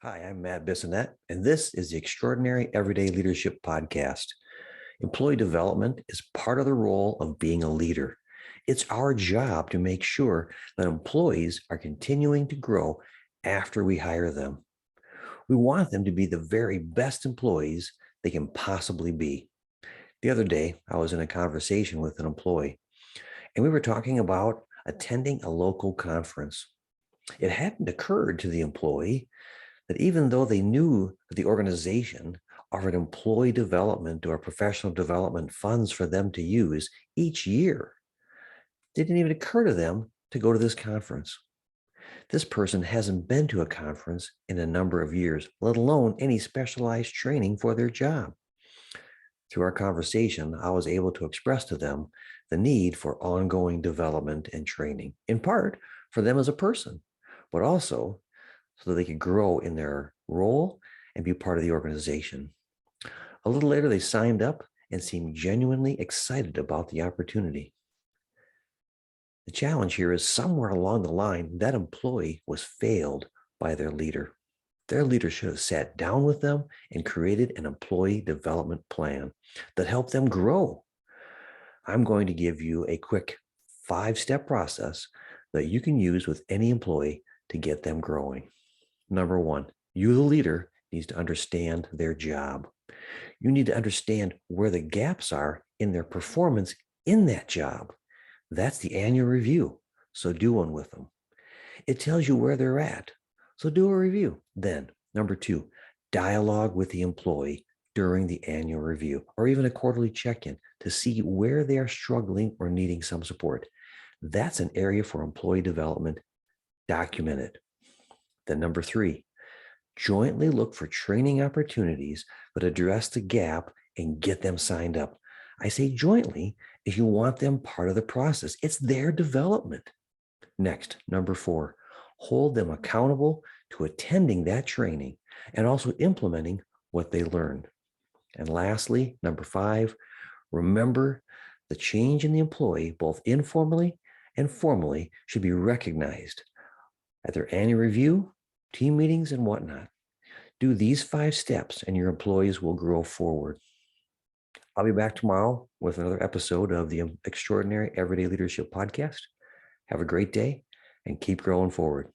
Hi, I'm Matt Bissonette, and this is the Extraordinary Everyday Leadership Podcast. Employee development is part of the role of being a leader. It's our job to make sure that employees are continuing to grow after we hire them. We want them to be the very best employees they can possibly be. The other day, I was in a conversation with an employee, and we were talking about attending a local conference. It hadn't occurred to the employee that even though they knew that the organization offered employee development or professional development funds for them to use each year, it didn't even occur to them to go to this conference. This person hasn't been to a conference in a number of years, let alone any specialized training for their job. Through our conversation, I was able to express to them the need for ongoing development and training, in part for them as a person, but also so that they could grow in their role and be part of the organization. A little later, they signed up and seemed genuinely excited about the opportunity. The challenge here is somewhere along the line, that employee was failed by their leader. Their leader should have sat down with them and created an employee development plan that helped them grow. I'm going to give you a quick 5-step process that you can use with any employee to get them growing. Number one, you, the leader, needs to understand their job. You need to understand where the gaps are in their performance in that job. That's the annual review. So do one with them. It tells you where they're at. So do a review. Then, number two, dialogue with the employee during the annual review or even a quarterly check-in to see where they are struggling or needing some support. That's an area for employee development. Document it. Then number three, jointly look for training opportunities that address the gap and get them signed up. I say jointly if you want them part of the process. It's their development. Next, number four, hold them accountable to attending that training and also implementing what they learned. And lastly, number five, remember the change in the employee, both informally and formally, should be recognized at their annual review, team meetings, and whatnot. Do these 5 steps and your employees will grow forward. I'll be back tomorrow with another episode of the Extraordinary Everyday Leadership Podcast. Have a great day and keep growing forward.